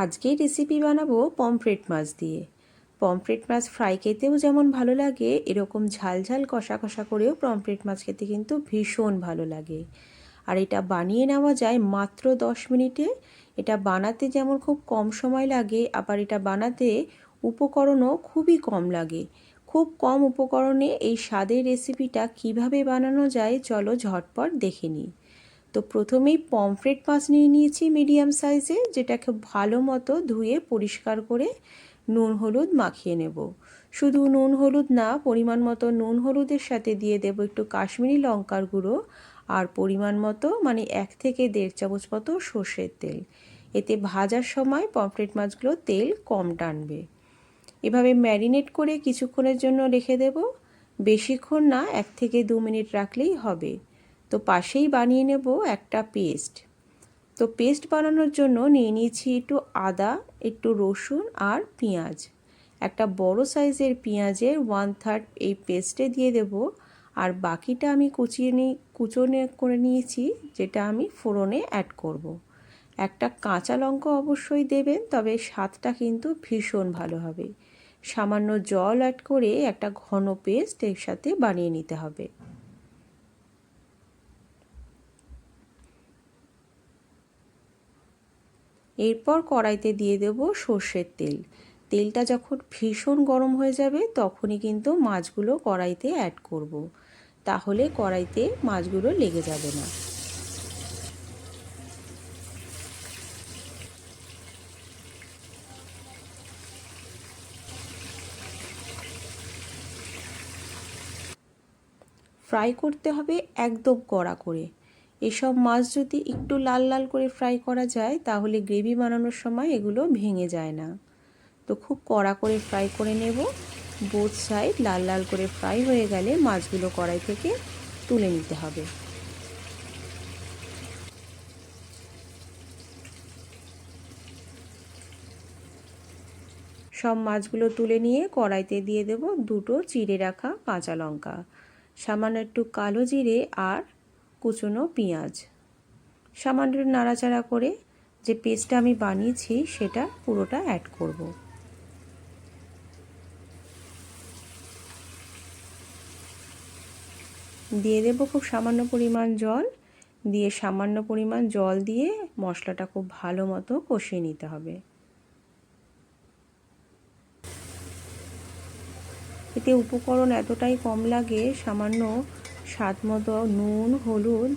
আজকের রেসিপি বানাবো পমফ্রেট মাছ দিয়ে। পমফ্রেট মাছ ফ্রাই খেতেও যেমন ভালো লাগে, এরকম ঝাল ঝাল কষা কষা করেও পমফ্রেট মাছ খেতে কিন্তু ভীষণ ভালো লাগে। আর এটা বানিয়ে নেওয়া যায় মাত্র 10 মিনিটে। এটা বানাতে যেমন খুব কম সময় লাগে, আবার এটা বানাতে উপকরণও খুবই কম লাগে। খুব কম উপকরণে এই স্বাদের রেসিপিটা কিভাবে বানানো যায় চলো ঝটপট দেখে নিই। তো প্রথমেই পমফ্রেট মাছ নিয়ে নিয়েছি মিডিয়াম সাইজে, যেটাকে ভালো মতো ধুয়ে পরিষ্কার করে নুন হলুদ মাখিয়ে নেব। শুধু নুন হলুদ না, পরিমাণ মতো নুন হলুদের সাথে দিয়ে দেব একটু কাশ্মীরি লঙ্কার গুঁড়ো আর পরিমাণ মতো 1 থেকে 1.5 চামচ মতো সর্ষের তেল। এতে ভাজার সময় পমফ্রেট মাছগুলো তেল কম টানবে। এভাবে ম্যারিনেট করে কিছুক্ষণের জন্য রেখে দেব। বেশিক্ষণ না, 1 থেকে 2 মিনিট রাখলেই হবে। তো পাশেই বানিয়ে নেব একটা পেস্ট। তো পেস্ট বানানোর জন্য নিয়ে নিয়েছি একটু আদা, একটু রসুন আর পেঁয়াজ। একটা বড় সাইজের পেঁয়াজের 1/3 এই পেস্টে দিয়ে দেব, আর বাকিটা আমি কুচনে করে নিয়েছি, যেটা আমি ফোড়নে অ্যাড করব। একটা কাঁচা লঙ্কা অবশ্যই দেবেন, তবে স্বাদটা কিন্তু ভীষণ ভালো হবে। সামান্য জল অ্যাড করে একটা ঘন পেস্ট এর সাথে বানিয়ে নিতে হবে। এরপর কড়াইতে দিয়ে দেব সর্ষের তেল। তেলটা যখন ভীষণ গরম হয়ে যাবে তখনই কিন্তু মাছগুলো কড়াইতে অ্যাড করব। তাহলে কড়াইতে মাছগুলো লেগে যাবে না। ফ্রাই করতে হবে একদম কড়া করে। এসব মাছ যদি একটু লাল লাল করে ফ্রাই করা যায় তাহলে গ্রেভি বানানোর সময় এগুলো ভেঙে যায় না। তো খুব কড়া করে ফ্রাই করে নেব। বোথ সাইড লাল লাল করে ফ্রাই হয়ে গেলে মাছগুলো কড়াই থেকে তুলে নিতে হবে। সব মাছগুলো তুলে নিয়ে কড়াইতে দিয়ে দেব দুটো চিড়ে রাখা কাঁচা লঙ্কা, সামান্য একটু কালো জিরে আর কুচনো পেঁয়াজ। সামান্য নাড়াচাড়া করে যে পেস্টটা আমি বানিয়েছি সেটা পুরোটা অ্যাড করব। দিয়ে দেব খুব সামান্য পরিমাণ জল, দিয়ে সামান্য পরিমাণ জল দিয়ে মশলাটা খুব ভালো মতো কষিয়ে নিতে হবে। এতে উপকরণ এতটাই কম লাগে, সামান্য স্বাদ মতো নুন হলুদ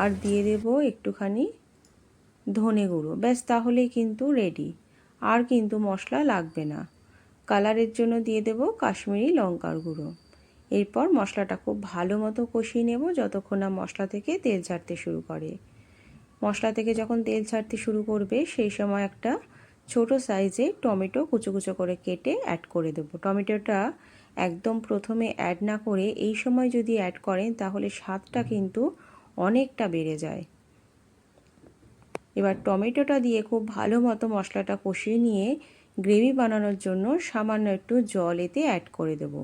আর দিয়ে দেব একটুখানি ধনে গুঁড়ো, ব্যাস তাহলেই কিন্তু রেডি। আর কিন্তু মশলা লাগবে না। কালারের জন্য দিয়ে দেব কাশ্মীরি লঙ্কার গুঁড়ো। এরপর মশলাটা খুব ভালো মতো কষিয়ে নেব যতক্ষণ না মশলা থেকে তেল ছাড়তে শুরু করে। মশলা থেকে যখন তেল ছাড়তে শুরু করবে সেই সময় একটা ছোট সাইজে টমেটো কুচো কুচো করে কেটে অ্যাড করে দেবো। টমেটোটা একদম প্রথমে অ্যাড না করে এই সময় যদি অ্যাড করেন তাহলে স্বাদটা কিন্তু অনেকটা বেড়ে যায়। এবার টমেটোটা দিয়ে খুব ভালো মতো মশলাটা কষিয়ে নিয়ে গ্রেভি বানানোর জন্য সামান্য একটু জল এতে অ্যাড করে দেব।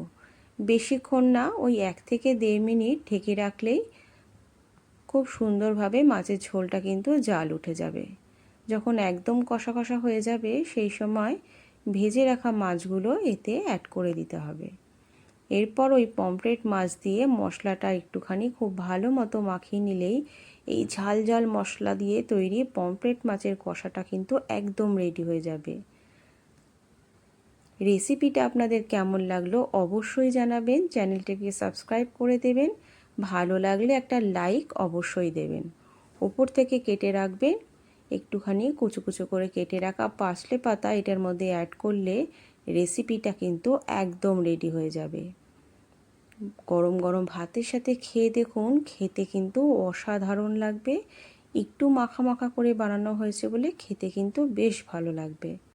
বেশিক্ষণ না, ওই 1 থেকে 1.5 মিনিট ঢেকে রাখলেই খুব সুন্দরভাবে মাছের ঝোলটা কিন্তু জাল উঠে যাবে। যখন একদম কষা কষা হয়ে যাবে সেই সময় ভেজে রাখা মাছগুলো এতে অ্যাড করে দিতে হবে। এরপর ওই পমফ্রেট মাছ দিয়ে মশলাটা একটুখানি খুব ভালো মতো মাখিয়ে নিলেই এই ঝাল ঝাল মশলা দিয়ে তৈরি পমফ্রেট মাছের কষাটা কিন্তু একদম রেডি হয়ে যাবে। রেসিপিটা আপনাদের কেমন লাগলো অবশ্যই জানাবেন। চ্যানেলটিকে সাবস্ক্রাইব করে দেবেন। ভালো লাগলে একটা লাইক অবশ্যই দেবেন। ওপর থেকে কেটে রাখবেন একটুখানি কুচো কুচো করে কেটে রাখা পার্সলে পাতা এটার মধ্যে অ্যাড করলে রেসিপিটা কিন্তু একদম রেডি হয়ে যাবে। গরম গরম ভাতের সাথে খেয়ে দেখুন, খেতে কিন্তু অসাধারণ লাগবে। একটু মাখা মাখা করে বানানো হয়েছে বলে খেতে কিন্তু বেশ ভালো লাগবে।